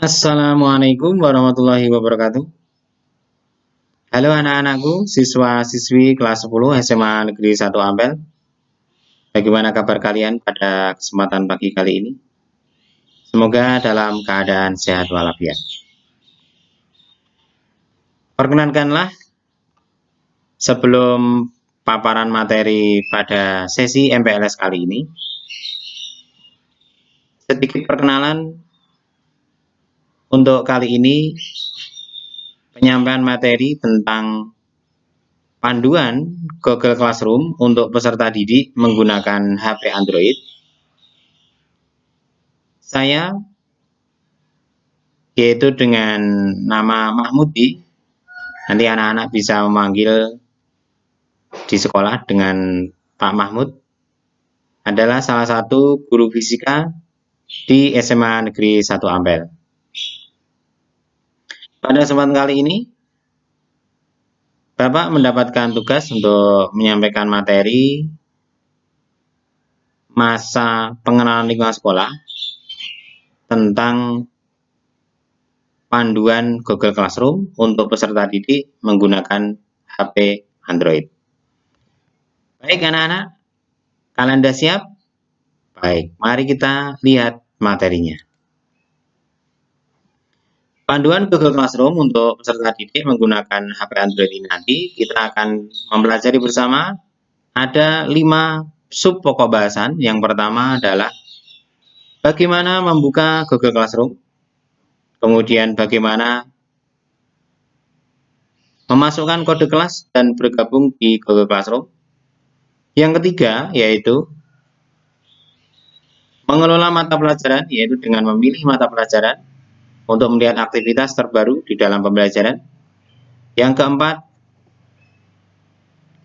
Assalamualaikum warahmatullahi wabarakatuh. Halo anak-anakku, siswa-siswi kelas 10 SMA Negeri 1 Ampel. Bagaimana kabar kalian pada kesempatan pagi kali ini? Semoga dalam keadaan sehat walafiat. Perkenankanlah sebelum paparan materi pada sesi MPLS kali ini, sedikit perkenalan untuk kali ini penyampaian materi tentang panduan Google Classroom untuk peserta didik menggunakan HP Android. Saya yaitu dengan nama Mahmudi. Nanti anak-anak bisa memanggil di sekolah dengan Pak Mahmud. Adalah salah satu guru fisika di SMA Negeri 1 Ampel. Pada kesempatan kali ini, Bapak mendapatkan tugas untuk menyampaikan materi masa pengenalan lingkungan sekolah tentang panduan Google Classroom untuk peserta didik menggunakan HP Android. Baik anak-anak, kalian sudah siap? Baik, mari kita lihat materinya. Panduan Google Classroom untuk peserta didik menggunakan HP Android ini nanti kita akan mempelajari bersama. Ada 5 sub pokok bahasan. Yang pertama adalah bagaimana membuka Google Classroom, kemudian bagaimana memasukkan kode kelas dan bergabung di Google Classroom. Yang ketiga yaitu mengelola mata pelajaran, yaitu dengan memilih mata pelajaran untuk melihat aktivitas terbaru di dalam pembelajaran. Yang keempat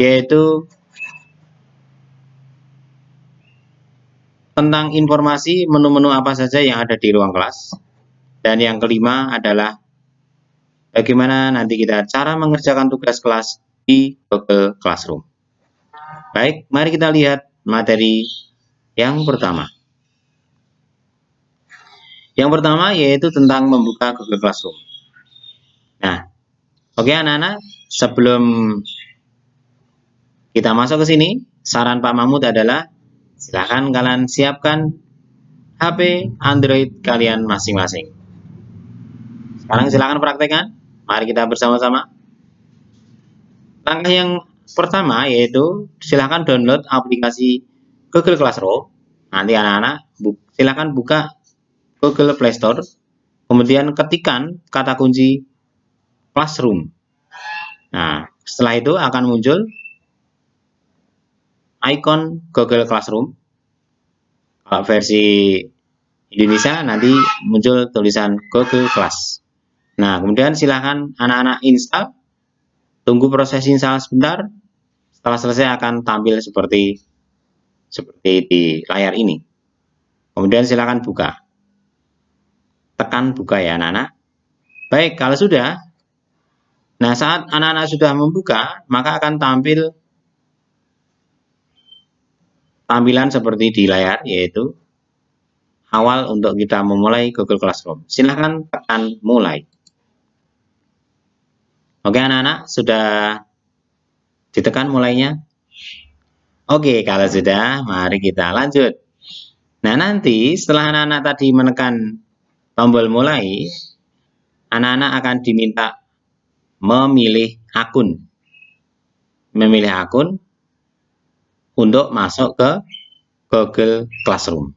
yaitu tentang informasi menu-menu apa saja yang ada di ruang kelas. Dan yang kelima adalah bagaimana nanti kita cara mengerjakan tugas kelas di Google Classroom. Baik, mari kita lihat materi yang pertama. Yang pertama yaitu tentang membuka Google Classroom. Nah, oke anak-anak, sebelum kita masuk ke sini, saran Pak Mahmud adalah silakan kalian siapkan HP Android kalian masing-masing. Sekarang silakan praktekkan. Mari kita bersama-sama. Langkah yang pertama yaitu silakan download aplikasi Google Classroom. Nanti anak-anak silakan buka Google Play Store, kemudian ketikkan kata kunci Classroom. Nah, setelah itu akan muncul icon Google Classroom. Kalau versi Indonesia nanti muncul tulisan Google Class. Nah, kemudian silahkan anak-anak install, tunggu proses install sebentar. Setelah selesai akan tampil seperti di layar ini. Kemudian silahkan buka. Tekan buka ya anak-anak. Baik, kalau sudah, nah saat anak-anak sudah membuka, maka akan tampil tampilan seperti di layar, yaitu awal untuk kita memulai Google Classroom. Silahkan tekan mulai. Oke anak-anak, sudah ditekan mulainya? Oke, kalau sudah, mari kita lanjut. Nah, nanti setelah anak-anak tadi menekan tombol mulai, anak-anak akan diminta memilih akun. Memilih akun untuk masuk ke Google Classroom.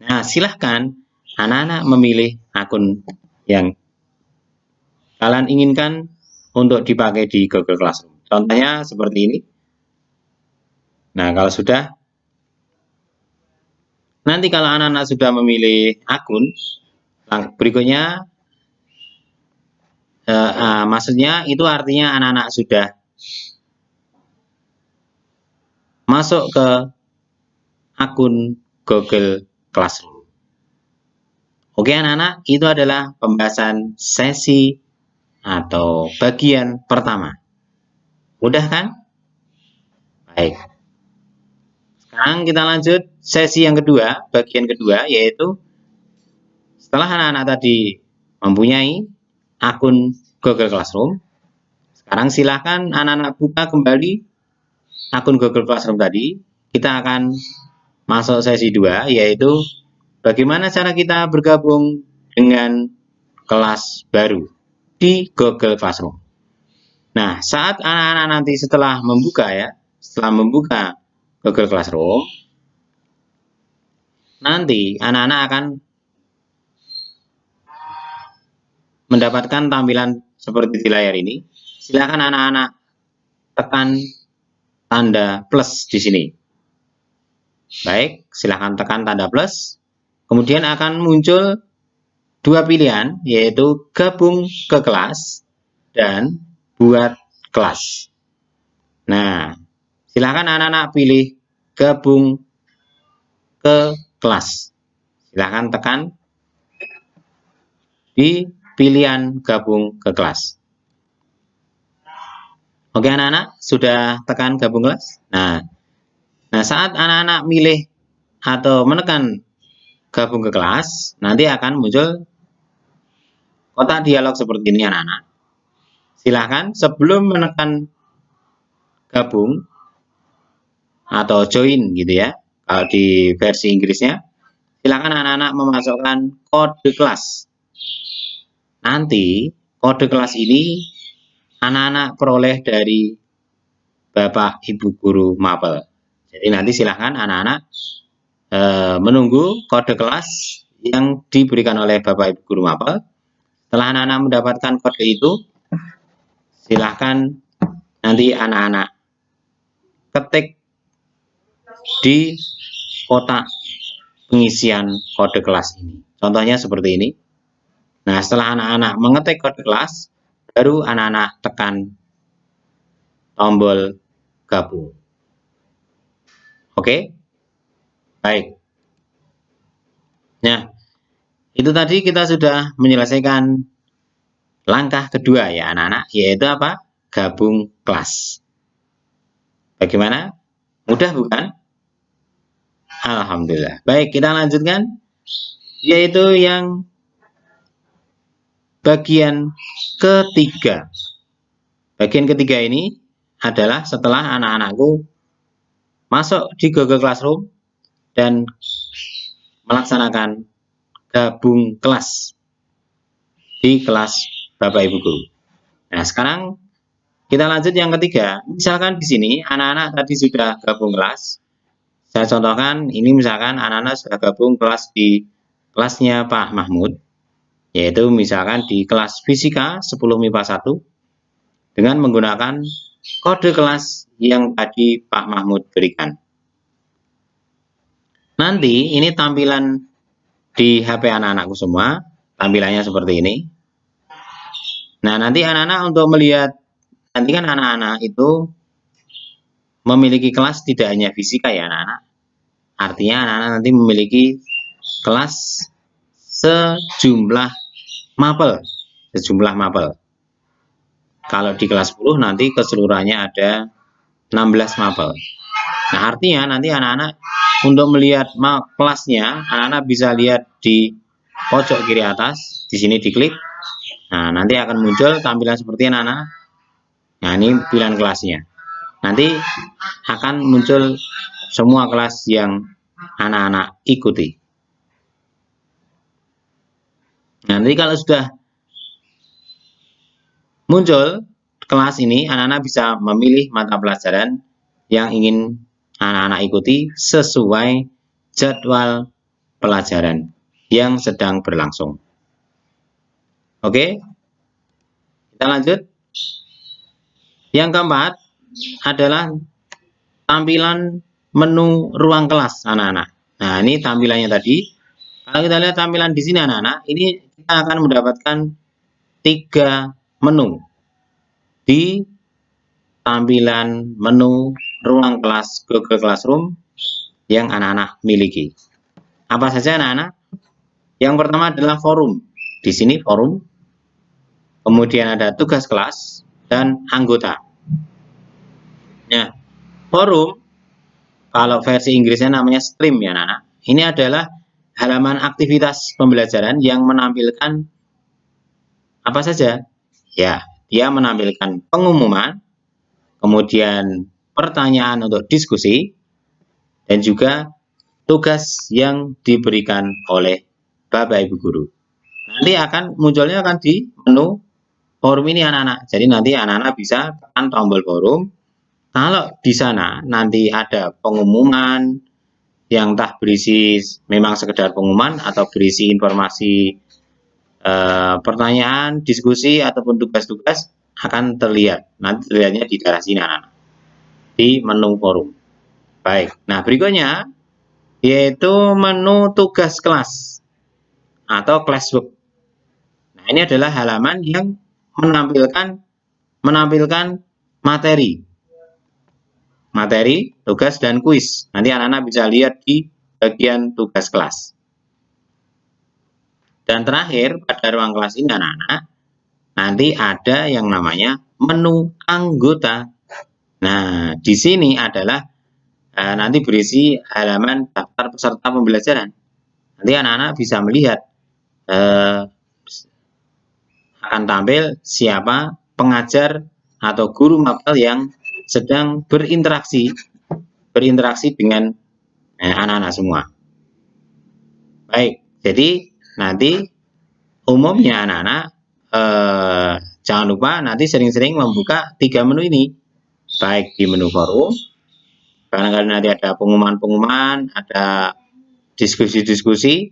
Nah, silahkan anak-anak memilih akun yang kalian inginkan untuk dipakai di Google Classroom. Contohnya seperti ini. Nah, kalau sudah, nanti kalau anak-anak sudah memilih akun, berikutnya maksudnya itu artinya anak-anak sudah masuk ke akun Google Classroom. Oke anak-anak, itu adalah pembahasan sesi atau bagian pertama. Mudah kan? Baik. Sekarang kita lanjut sesi yang kedua, bagian kedua, yaitu setelah anak-anak tadi mempunyai akun Google Classroom. Sekarang silahkan anak-anak buka kembali akun Google Classroom tadi. Kita akan masuk sesi 2, yaitu bagaimana cara kita bergabung dengan kelas baru di Google Classroom. Nah, saat anak-anak nanti setelah membuka Google Classroom, nanti anak-anak akan mendapatkan tampilan seperti di layar ini. Silakan anak-anak tekan tanda plus di sini. Baik, silakan tekan tanda plus. Kemudian akan muncul dua pilihan, yaitu gabung ke kelas dan buat kelas. Nah, silakan anak-anak pilih gabung ke kelas. Silakan tekan di pilihan gabung ke kelas. Oke anak-anak, sudah tekan gabung kelas? Nah, saat anak-anak milih atau menekan gabung ke kelas, nanti akan muncul kotak dialog seperti ini anak-anak. Silahkan sebelum menekan gabung atau join gitu ya, kalau di versi Inggrisnya, silahkan anak-anak memasukkan kode kelas. Nanti kode kelas ini anak-anak peroleh dari Bapak Ibu Guru Mapel. Jadi nanti silahkan anak-anak menunggu kode kelas yang diberikan oleh Bapak Ibu Guru Mapel. Setelah anak-anak mendapatkan kode itu, silahkan nanti anak-anak ketik di kotak pengisian kode kelas ini. Contohnya seperti ini. Nah, setelah anak-anak mengetik kode kelas, baru anak-anak tekan tombol gabung. Oke? Baik. Nah, itu tadi kita sudah menyelesaikan langkah kedua ya anak-anak, yaitu apa? Gabung kelas. Bagaimana? Mudah bukan? Alhamdulillah. Baik, kita lanjutkan, yaitu yang bagian ketiga. Bagian ketiga ini adalah setelah anak-anakku masuk di Google Classroom dan melaksanakan gabung kelas di kelas Bapak Ibu Guru. Nah, sekarang kita lanjut yang ketiga. Misalkan di sini anak-anak tadi sudah gabung kelas. Saya contohkan, ini misalkan anak-anak sudah gabung kelas di kelasnya Pak Mahmud, yaitu misalkan di kelas Fisika 10 MIPA 1 dengan menggunakan kode kelas yang tadi Pak Mahmud berikan. Nanti ini tampilan di HP anak-anakku semua, tampilannya seperti ini. Nah, nanti anak-anak untuk melihat, nanti kan anak-anak itu memiliki kelas tidak hanya fisika ya anak-anak. Artinya anak-anak nanti memiliki kelas sejumlah mapel. Kalau di kelas 10 nanti keseluruhannya ada 16 mapel. Nah, artinya nanti anak-anak untuk melihat kelasnya, anak-anak bisa lihat di pojok kiri atas, di sini diklik. Nah, nanti akan muncul tampilan seperti anak-anak. Nah, ini pilihan kelasnya. Nanti akan muncul semua kelas yang anak-anak ikuti. Nanti kalau sudah muncul kelas ini, anak-anak bisa memilih mata pelajaran yang ingin anak-anak ikuti sesuai jadwal pelajaran yang sedang berlangsung. Oke, kita lanjut. Yang keempat adalah tampilan menu ruang kelas anak-anak. Nah, ini tampilannya tadi. Kalau kita lihat tampilan di sini anak-anak, ini kita akan mendapatkan 3 menu di tampilan menu ruang kelas Google Classroom yang anak-anak miliki. Apa saja anak-anak? Yang pertama adalah forum. Di sini forum. Kemudian ada tugas kelas dan anggota. Nah, forum kalau versi Inggrisnya namanya stream ya anak-anak. Ini adalah halaman aktivitas pembelajaran yang menampilkan Apa saja? Ya, dia menampilkan pengumuman, kemudian pertanyaan untuk diskusi, dan juga tugas yang diberikan oleh Bapak Ibu Guru. Nanti munculnya di menu forum ini anak-anak. Jadi nanti anak-anak bisa tekan tombol forum. Kalau di sana nanti ada pengumuman yang entah berisi memang sekedar pengumuman atau berisi informasi pertanyaan, diskusi ataupun tugas-tugas akan terlihat. Nanti terlihatnya di daerah sini anak-anak, di menu forum. Baik. Nah, berikutnya yaitu menu tugas kelas atau classwork. Nah, ini adalah halaman yang menampilkan materi, tugas, dan kuis. Nanti anak-anak bisa lihat di bagian tugas kelas. Dan terakhir, pada ruang kelas ini anak-anak, nanti ada yang namanya menu anggota. Nah, di sini adalah nanti berisi halaman daftar peserta pembelajaran. Nanti anak-anak bisa melihat akan tampil siapa pengajar atau guru mapel yang sedang berinteraksi dengan anak-anak semua. Baik, jadi nanti umumnya anak-anak jangan lupa nanti sering-sering membuka 3 menu ini, baik di menu forum, barangkali nanti ada pengumuman-pengumuman, ada diskusi-diskusi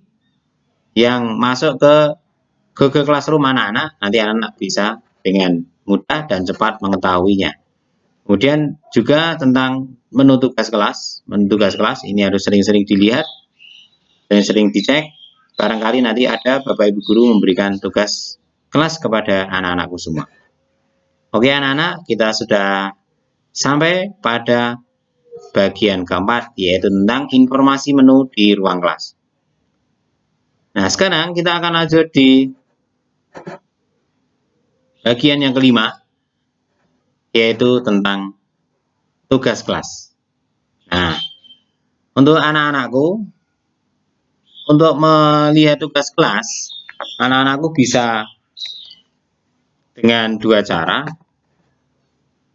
yang masuk ke Google Classroom anak-anak, nanti anak-anak bisa dengan mudah dan cepat mengetahuinya. Kemudian juga tentang menu tugas kelas. Menu tugas kelas ini harus sering-sering dilihat, sering-sering dicek. Barangkali nanti ada Bapak Ibu Guru memberikan tugas kelas kepada anak-anakku semua. Oke anak-anak, kita sudah sampai pada bagian keempat, yaitu tentang informasi menu di ruang kelas. Nah, sekarang kita akan lanjut di bagian yang kelima, yaitu tentang tugas kelas. Nah, untuk anak-anakku, untuk melihat tugas kelas, anak-anakku bisa dengan 2 cara,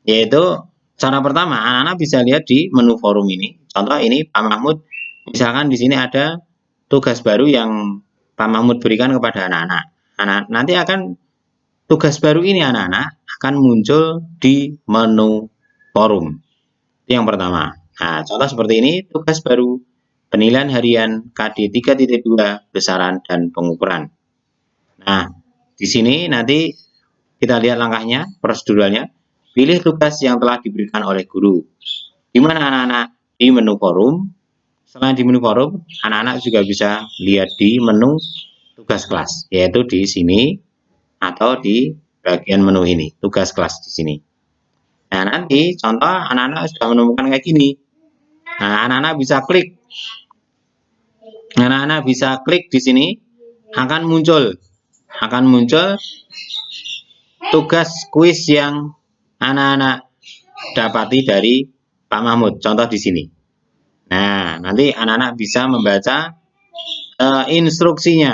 yaitu cara pertama, anak-anak bisa lihat di menu forum ini. Contoh ini Pak Mahmud, misalkan di sini ada tugas baru yang Pak Mahmud berikan kepada anak-anak. Nanti tugas baru ini anak-anak akan muncul di menu forum. Itu yang pertama. Nah, contoh seperti ini, tugas baru penilaian harian KD 3.2 besaran dan pengukuran. Nah, di sini nanti kita lihat langkahnya, proseduralnya. Pilih tugas yang telah diberikan oleh guru. Di mana anak-anak? Di menu forum. Selain di menu forum, anak-anak juga bisa lihat di menu tugas kelas, yaitu di sini atau di bagian menu ini, tugas kelas di sini. Nah, nanti contoh anak-anak sudah menemukan kayak gini. Nah, anak-anak bisa klik. Anak-anak bisa klik di sini, akan muncul tugas kuis yang anak-anak dapati dari Pak Mahmud. Contoh di sini. Nah, nanti anak-anak bisa membaca instruksi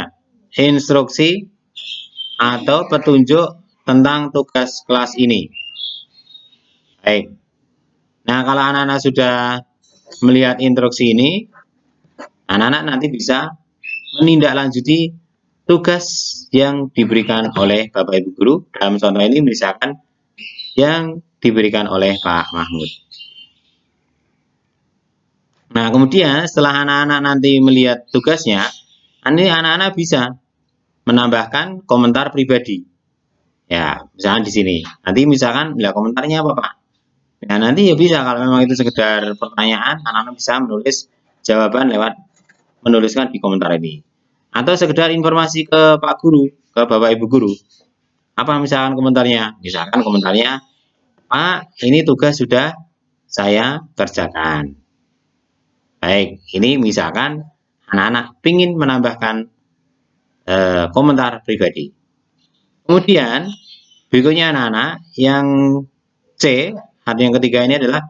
atau petunjuk tentang tugas kelas ini. Baik. Nah, kalau anak-anak sudah melihat instruksi ini, anak-anak nanti bisa menindaklanjuti tugas yang diberikan oleh Bapak Ibu Guru. Dalam contoh ini misalkan yang diberikan oleh Pak Mahmud. Nah, kemudian setelah anak-anak nanti melihat tugasnya, nanti anak-anak bisa menambahkan komentar pribadi. Ya, misalkan di sini. Nanti misalkan, ya komentarnya apa Pak? Ya, nanti ya bisa, kalau memang itu sekedar pertanyaan, anak-anak bisa menulis jawaban lewat menuliskan di komentar ini. Atau sekedar informasi ke Pak Guru, ke Bapak Ibu Guru. Apa misalkan komentarnya? Misalkan komentarnya, Pak, ini tugas sudah saya kerjakan. Baik, ini misalkan anak-anak ingin menambahkan komentar pribadi. Kemudian, berikutnya anak-anak, yang C, atau yang ketiga ini adalah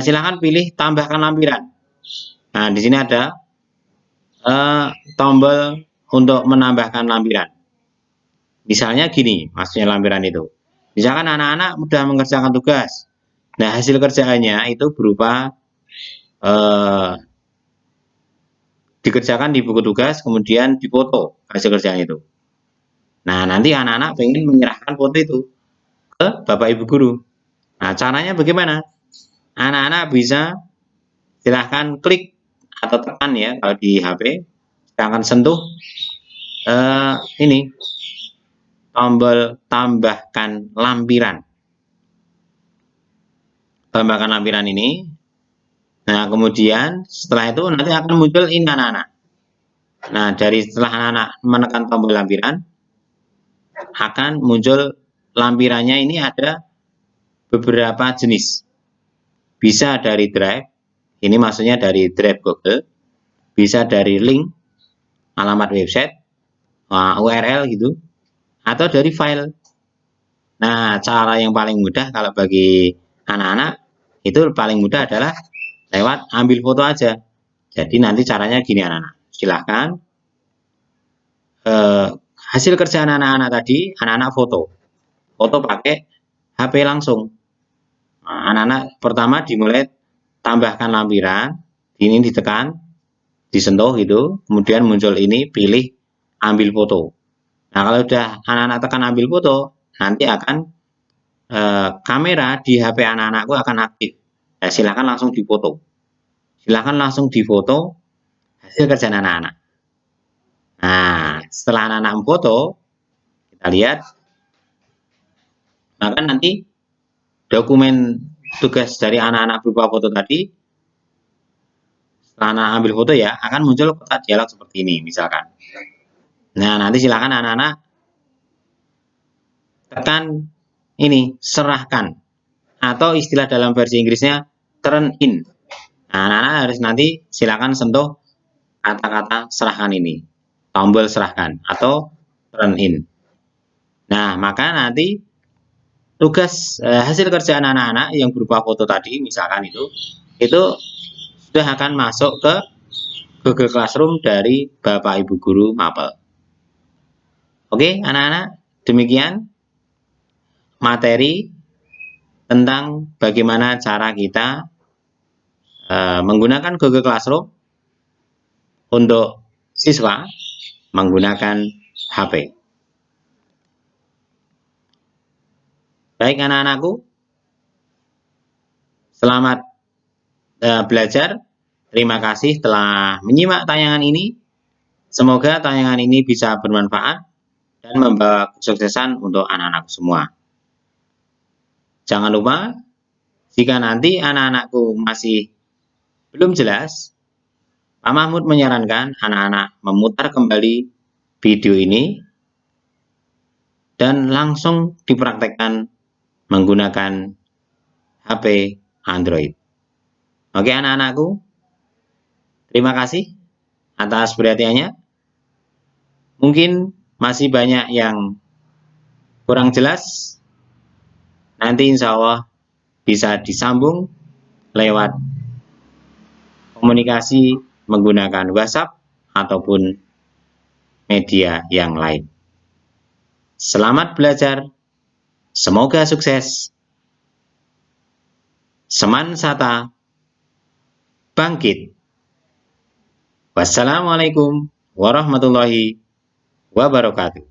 silakan pilih tambahkan lampiran. Nah, di sini ada tombol untuk menambahkan lampiran. Misalnya gini, maksudnya lampiran itu. Misalkan anak-anak sudah mengerjakan tugas. Nah, hasil kerjaannya itu berupa dikerjakan di buku tugas, kemudian dipoto hasil kerjaan itu. Nah, nanti anak-anak pengen menyerahkan foto itu ke Bapak Ibu Guru. Nah, caranya bagaimana? Anak-anak bisa silahkan klik atau tekan ya kalau di HP, silahkan sentuh ini tombol tambahkan lampiran. Tambahkan lampiran ini. Nah, kemudian setelah itu nanti akan muncul ini anak-anak. Nah, dari setelah anak-anak menekan tombol lampiran, akan muncul lampirannya ini ada beberapa jenis. Bisa dari drive, ini maksudnya dari drive Google, bisa dari link, alamat website, URL gitu, atau dari file. Nah, cara yang paling mudah kalau bagi anak-anak, itu paling mudah adalah lewat ambil foto aja. Jadi nanti caranya gini anak-anak, silahkan hasil kerjaan anak-anak tadi, anak-anak foto pakai HP langsung. Nah, anak-anak pertama dimulai tambahkan lampiran, ini ditekan, disentuh gitu, kemudian muncul ini, pilih ambil foto. Nah, kalau udah anak-anak tekan ambil foto, nanti akan kamera di HP anak-anakku akan aktif. Nah, silahkan langsung difoto. Silahkan langsung difoto hasil kerjaan anak-anak. Nah, setelah anak-anak foto, kita lihat, maka nanti dokumen tugas dari anak-anak berupa foto tadi, setelah anak ambil foto ya, akan muncul kotak dialog seperti ini, misalkan. Nah, nanti silakan anak-anak tekan ini, serahkan. Atau istilah dalam versi Inggrisnya, turn in. Nah, anak-anak harus nanti silakan sentuh kata-kata serahkan ini. Tombol serahkan atau turn in. Nah, maka nanti tugas hasil kerjaan anak-anak yang berupa foto tadi, misalkan itu sudah akan masuk ke Google Classroom dari Bapak Ibu Guru Mapel. Oke, anak-anak, demikian materi tentang bagaimana cara kita menggunakan Google Classroom untuk siswa menggunakan HP. Baik anak-anakku, selamat belajar. Terima kasih telah menyimak tayangan ini. Semoga tayangan ini bisa bermanfaat dan membawa kesuksesan untuk anak-anak semua. Jangan lupa, jika nanti anak-anakku masih belum jelas, Pak Mahmud menyarankan anak-anak memutar kembali video ini dan langsung dipraktekkan menggunakan HP Android. Oke anak-anakku, terima kasih atas perhatiannya. Mungkin masih banyak yang kurang jelas. Nanti insya Allah bisa disambung lewat komunikasi menggunakan WhatsApp ataupun media yang lain. Selamat belajar, semoga sukses. Semansata bangkit. Wassalamualaikum warahmatullahi wabarakatuh.